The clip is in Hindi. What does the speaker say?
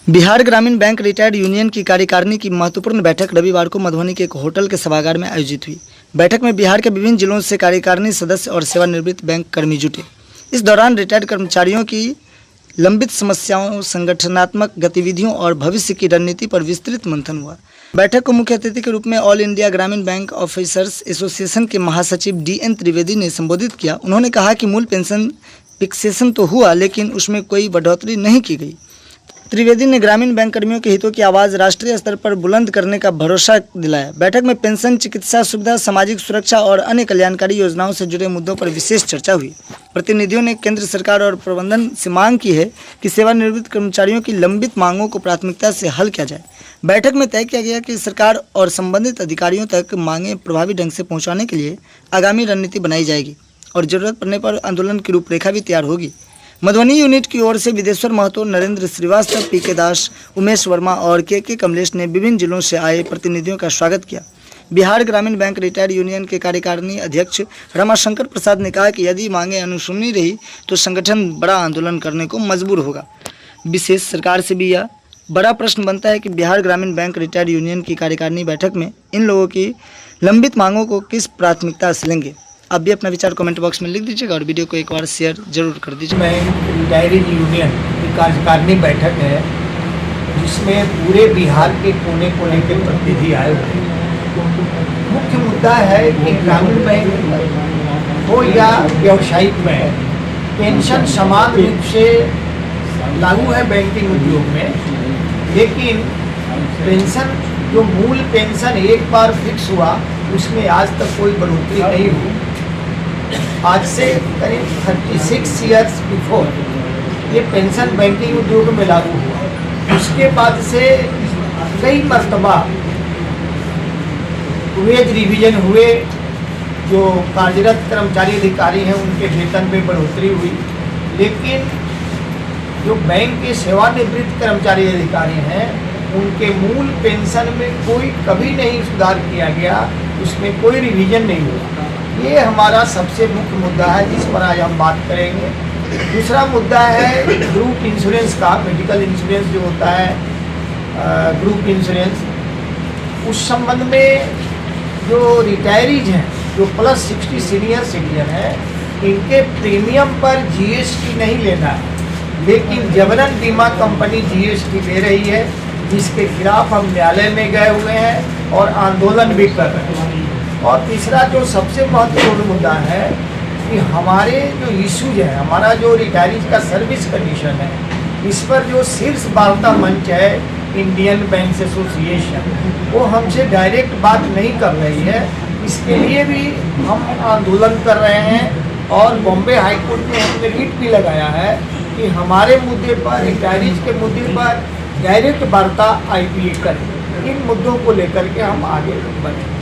बिहार ग्रामीण बैंक रिटायर्ड यूनियन की कार्यकारिणी की महत्वपूर्ण बैठक रविवार को मधुबनी के एक होटल के सभागार में आयोजित हुई। बैठक में बिहार के विभिन्न जिलों से कार्यकारिणी सदस्य और सेवानिवृत्त बैंक कर्मी जुटे। इस दौरान रिटायर्ड कर्मचारियों की लंबित समस्याओं, संगठनात्मक गतिविधियों और भविष्य की रणनीति पर विस्तृत मंथन हुआ। बैठक को मुख्य अतिथि के रूप में ऑल इंडिया ग्रामीण बैंक ऑफिसर्स एसोसिएशन के महासचिव DN त्रिवेदी ने संबोधित किया। उन्होंने कहा कि मूल पेंशन फिक्सेशन तो हुआ, लेकिन उसमें कोई बढ़ोतरी नहीं की गई। त्रिवेदी ने ग्रामीण बैंक कर्मियों के हितों की आवाज़ राष्ट्रीय स्तर पर बुलंद करने का भरोसा दिलाया। बैठक में पेंशन, चिकित्सा सुविधा, सामाजिक सुरक्षा और अन्य कल्याणकारी योजनाओं से जुड़े मुद्दों पर विशेष चर्चा हुई। प्रतिनिधियों ने केंद्र सरकार और प्रबंधन से मांग की है कि सेवानिवृत्त कर्मचारियों की लंबित मांगों को प्राथमिकता से हल किया जाए। बैठक में तय किया गया कि सरकार और संबंधित अधिकारियों तक मांगें प्रभावी ढंग से पहुँचाने के लिए आगामी रणनीति बनाई जाएगी और जरूरत पड़ने पर आंदोलन की रूपरेखा भी तैयार होगी। मधुबनी यूनिट की ओर से विदेश्वर महतो, नरेंद्र श्रीवास्तव, PK दास, उमेश वर्मा और KK कमलेश ने विभिन्न जिलों से आए प्रतिनिधियों का स्वागत किया। बिहार ग्रामीण बैंक रिटायर्ड यूनियन के कार्यकारिणी अध्यक्ष रमाशंकर प्रसाद ने कहा कि यदि मांगें अनसुनी रही तो संगठन बड़ा आंदोलन करने को मजबूर होगा। विशेष सरकार से भी यह बड़ा प्रश्न बनता है कि बिहार ग्रामीण बैंक रिटायर्ड यूनियन की कार्यकारिणी बैठक में इन लोगों की लंबित मांगों को किस प्राथमिकता से लेंगे। आप भी अपना विचार कमेंट बॉक्स में लिख दीजिएगा और वीडियो को एक बार शेयर जरूर कर दीजिए। बैंक रिटायर्ड यूनियन की कार्यकारिणी बैठक है जिसमें पूरे बिहार के कोने कोने के प्रतिनिधि आए हुए हैं। मुख्य मुद्दा है कि ग्रामीण बैंक हो या व्यावसायिक बैंक, पेंशन समान रूप से लागू है बैंकिंग उद्योग में, लेकिन पेंशन जो मूल पेंशन एक बार फिक्स हुआ उसमें आज तक कोई बढ़ोतरी नहीं हुई। आज से करीब 36 ईयर्स बिफोर ये पेंशन बैंकिंग उद्योग में लागू हुआ। उसके बाद से कई मरतबा वेज रिवीजन हुए, जो कार्यरत कर्मचारी अधिकारी हैं उनके वेतन में बढ़ोतरी हुई, लेकिन जो बैंक के सेवानिवृत्त कर्मचारी अधिकारी हैं उनके मूल पेंशन में कोई कभी नहीं सुधार किया गया, उसमें कोई रिवीजन नहीं हुआ। ये हमारा सबसे मुख्य मुद्दा है जिस पर आज हम बात करेंगे। दूसरा मुद्दा है ग्रुप इंश्योरेंस का, मेडिकल इंश्योरेंस जो होता है, ग्रुप इंश्योरेंस, उस संबंध में जो रिटायरीज हैं, जो +60 सीनियर सिटीजन हैं, इनके प्रीमियम पर GST नहीं लेना है, लेकिन जबरन बीमा कंपनी GST ले रही है, जिसके खिलाफ हम न्यायालय में गए हुए हैं और आंदोलन भी कर रहे हैं। और तीसरा जो सबसे महत्वपूर्ण मुद्दा है कि हमारे जो इश्यूज है, हमारा जो रिटायरीज का सर्विस कंडीशन है, इस पर जो शीर्ष वार्ता मंच है इंडियन बैंक एसोसिएशन, वो हमसे डायरेक्ट बात नहीं कर रही है। इसके लिए भी हम आंदोलन कर रहे हैं और बॉम्बे हाईकोर्ट में हमने रिट भी लगाया है कि हमारे मुद्दे पर, रिटायरीज के मुद्दे पर डायरेक्ट वार्ता IPA करें। इन मुद्दों को लेकर के हम आगे बढ़ें।